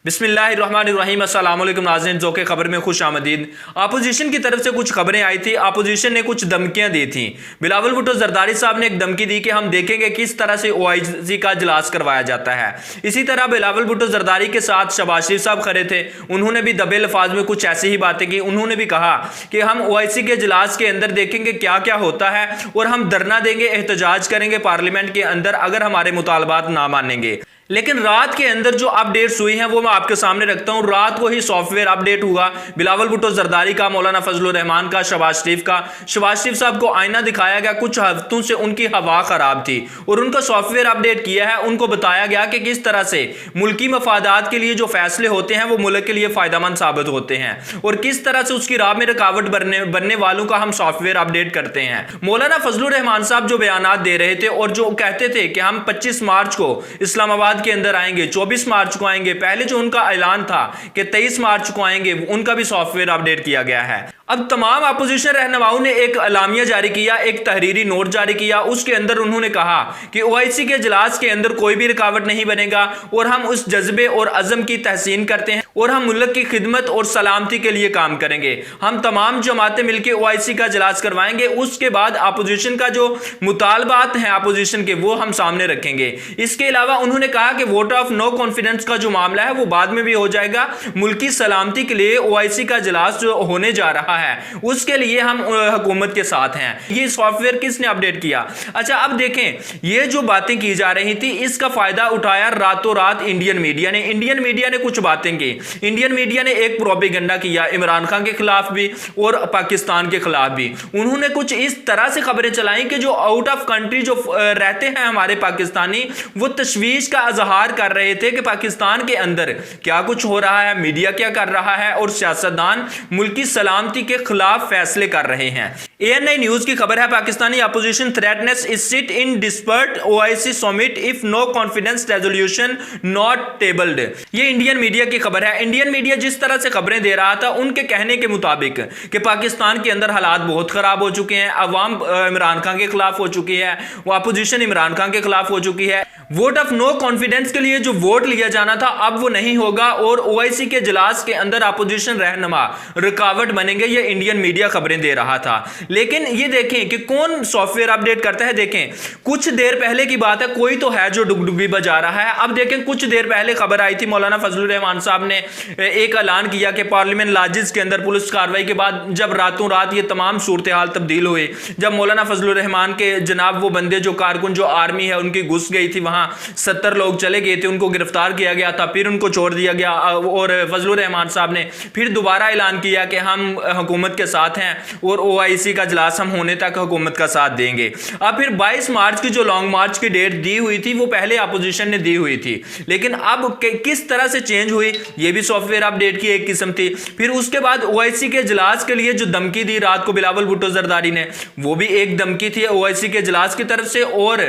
बिस्मिल्लाहिर्रहमानिर्रहीम अस्सलाम वालेकुम नाज़रीन, जो के खबर में खुश आमदीद। अपोजिशन की तरफ से कुछ खबरें आई थी, अपोजिशन ने कुछ धमकियां दी थी। बिलावल भुट्टो जरदारी साहब ने एक धमकी दी कि हम देखेंगे किस तरह से ओआईसी का इजलास करवाया जाता है। इसी तरह बिलावल भुट्टो जरदारी के साथ शहबाज शरीफ साहब खड़े थे, उन्होंने भी दबे लफाज में कुछ ऐसी ही बातें की। उन्होंने भी कहा कि हम ओआईसी के इजलास के अंदर देखेंगे क्या क्या होता है और हम धरना देंगे, एहतजाज करेंगे पार्लियामेंट के अंदर अगर हमारे मुतालबात ना मानेंगे। लेकिन रात के अंदर जो अपडेट्स हुई हैं वो मैं आपके सामने रखता हूं। रात को ही सॉफ्टवेयर अपडेट हुआ बिलावल भुट्टो जरदारी का, मौलाना फजलुर रहमान का, शहबाज शरीफ का। शहबाज शरीफ साहब को आईना दिखाया गया, कुछ हफ्तों से उनकी हवा खराब थी और उनका सॉफ्टवेयर अपडेट किया है। उनको बताया गया कि किस तरह से मुल्की मफादात के लिए जो फैसले होते हैं वो मुल्क के लिए फायदेमंद साबित होते हैं और किस तरह से उसकी राह में रुकावट बनने वालों का हम सॉफ्टवेयर अपडेट करते हैं। मौलाना फजलुर रहमान साहब जो बयानात दे रहे थे और जो कहते थे कि हम 25 मार्च को इस्लामाबाद के अंदर आएंगे, 24 मार्च को आएंगे, पहले जो उनका ऐलान था कि 23 मार्च को आएंगे, उनका भी सॉफ्टवेयर अपडेट किया गया है। अब तमाम अपोजिशन रहनुमाओं ने एक अलामिया जारी किया, एक तहरीरी नोट जारी किया। उसके अंदर उन्होंने कहा कि ओआईसी के इजलास के अंदर कोई भी रुकावट नहीं बनेगा और हम उस जज्बे और अज़म की तहसीन करते हैं और हम मुल्क की खिदमत और सलामती के लिए काम करेंगे। हम तमाम जमातें मिलकर ओआईसी का इजलास करवाएंगे। उसके बाद अपोजिशन का जो मुतालबात हैं अपोजिशन के, वो हम सामने रखेंगे। इसके अलावा उन्होंने कहा कि वोट ऑफ नो कॉन्फिडेंस का जो मामला है वो बाद में भी हो जाएगा। मुल्की सलामती के लिए ओआईसी का इजलास जो होने जा रहा है उसके लिए हम हुकूमत के साथ हैं। ये सॉफ्टवेयर किसने अपडेट किया? अच्छा, अब देखें, ये जो बातें की जा रही थी इसका फायदा उठाया रातों रात इंडियन मीडिया ने। इंडियन मीडिया ने कुछ बातें की। इंडियन मीडिया ने एक प्रोपेगेंडा किया इमरान खान के खिलाफ भी और पाकिस्तान के खिलाफ भी। उन्होंने कुछ इस तरह से खबरें चलाई कि जो आउट ऑफ कंट्री जो रहते हैं हमारे पाकिस्तानी, वो तशवीश का इजहार कर रहे थे कि पाकिस्तान के अंदर क्या कुछ हो रहा है, मीडिया क्या कर रहा है और सियासतदान मुल्की सलामती के खिलाफ फैसले कर रहे हैं। एएनआई न्यूज की खबर है, Pakistani opposition threatens is sit in disrupt OIC summit if no confidence resolution not tabled. ये इंडियन मीडिया की खबर है। इंडियन मीडिया जिस तरह से खबरें दे रहा था उनके कहने के मुताबिक कि पाकिस्तान के अंदर हालात बहुत खराब हो चुके हैं, अवाम इमरान खान के खिलाफ हो चुकी है, वो अपोजिशन इमरान खान के खिलाफ हो चुकी है। वोट ऑफ नो कॉन्फिडेंस के लिए जो वोट लिया जाना था अब वो नहीं होगा और ओआईसी के इजलास के अंदर अपोजिशन रहनुमा रुकावट बनेंगे। ये इंडियन मीडिया खबरें दे रहा था। लेकिन ये देखें कि कौन सॉफ्टवेयर अपडेट करता है। देखें, कुछ देर पहले की बात है, कोई तो है जो डुगडुगी बजा रहा है। अब देखें, कुछ देर पहले खबर आई थी, मौलाना फजलुर रहमान साहब ने एक ऐलान किया कि पार्लियामेंट लाजिज के अंदर पुलिस कार्रवाई के बाद जब रातों रात ये तमाम सूरत हाल तब्दील हुई, जब मौलाना फजलुर रहमान के जनाब वो बंदे जो कारकुन जो आर्मी है उनकी घुस गई थी, वहां 70 लोग चले गए थे, उनको गिरफ्तार किया गया था, फिर उनको छोड़ दिया गया और फजलुर रहमान साहब ने फिर दोबारा ऐलान किया कि हम हुकूमत के साथ हैं और ओआईसी का इजलास हम होने तक हुकूमत का साथ देंगे। अब फिर 22 मार्च की जो लॉन्ग मार्च की डेट दी हुई थी वो पहले अपोजिशन ने दी हुई थी, लेकिन अब किस तरह से चेंज हुई ये भी सॉफ्टवेयर अपडेट की एक किस्म थी। फिर उसके बाद ओआईसी के इजलास के लिए जो धमकी दी रात को बिलावल भुट्टो जरदारी ने, वो भी एक धमकी थी ओआईसी के इजलास की तरफ से। और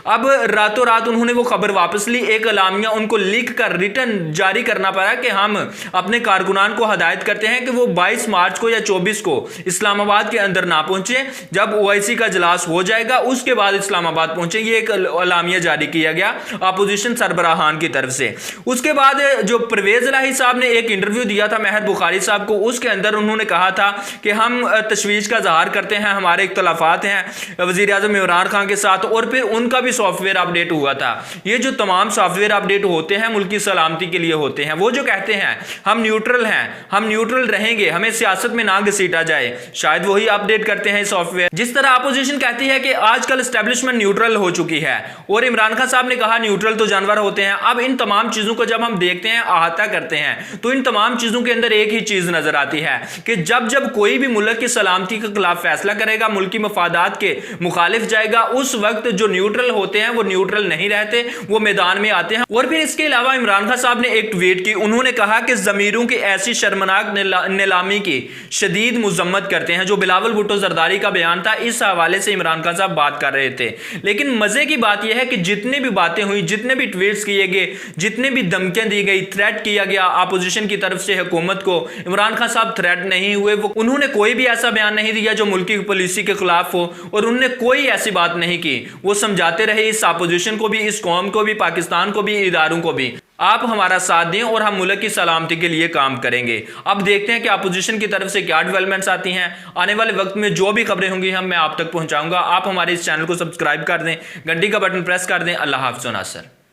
अब रातों रात उन्होंने वो खबर वापस ली, एक अलामिया उनको लिख कर रिटर्न जारी करना पड़ा कि हम अपने कारकुनान को हदायत करते हैं कि वो 22 मार्च को या 24 को इस्लामाबाद के अंदर ना पहुंचे, जब ओआईसी का इजलास हो जाएगा उसके बाद इस्लामाबाद पहुंचे। ये एक अलामिया जारी किया गया अपोजिशन सरबराहान की तरफ से। उसके बाद जो परवेज इलाही साहब ने एक इंटरव्यू दिया था महर बुखारी साहब को, उसके अंदर उन्होंने कहा था कि हम तशवीश का इजहार करते हैं, हमारे इख्तलाफात हैं वजीर आजम इमरान खान के साथ, और फिर उनका भी सॉफ्टवेयर अपडेट हुआ था। ये जो तमाम सॉफ्टवेयर अपडेट होते हैं मुल्की सलामती के लिए होते हैं। वो जो कहते हैं हम न्यूट्रल हैं, हम न्यूट्रल रहेंगे, हमें सियासत में ना घसीटा जाए, शायद वही अपडेट करते हैं सॉफ्टवेयर। जिस तरह अपोजिशन कहती है कि आजकल एस्टेब्लिशमेंट न्यूट्रल हो चुकी है और इमरान खान साहब ने कहा न्यूट्रल तो जानवर होते हैं। अब इन तमाम चीजों को जब हम देखते हैं, अहाता करते हैं, तो इन तमाम चीजों के अंदर एक ही चीज नजर आती है कि जब जब कोई भी मुल्क की सलामती के खिलाफ फैसला करेगा, मुल्की मफादात के मुखालिफ जाएगा, उस वक्त जो न्यूट्रल होते हैं वो न्यूट्रल नहीं रहते, वो मैदान में आते हैं। और फिर इसके अलावा इमरान खान साहब ने एक ट्वीट की, उन्होंने कहा कि जमीरों की ऐसी शर्मनाक नीलामी की शदीद मुजम्मत करते हैं। जो बिलावल भुट्टो जरदारी का बयान था, इस हवाले से इमरान खान साहब बात कर रहे थे। लेकिन मजे की बात यह है कि जितने भी बातें हुई, जितने भी ट्वीट्स किए गए, जितने भी धमकियां दी गई, थ्रेट किया गया अपोजिशन की तरफ से हुकूमत को, इमरान खान साहब थ्रेट नहीं हुए। वो उन्होंने कोई भी ऐसा बयान नहीं दिया जो मुल्की पॉलिसी के खिलाफ हो और उन्होंने कोई ऐसी बात नहीं की। वो समझाते रहे इस अपोजिशन को भी, इस कौम को भी, पाकिस्तान को भी, इदारों को भी। आप हमारा साथ दें और हम मुल्क की सलामती के लिए काम करेंगे। अब देखते हैं कि अपोजिशन की तरफ से क्या डेवलपमेंट्स आती हैं। आने वाले वक्त में जो भी खबरें होंगी मैं आप तक पहुंचाऊंगा। आप हमारे इस चैनल को सब्सक्राइब कर दें, घंटी का बटन प्रेस कर दें। अल्लाह हाफ़िज़। नासर।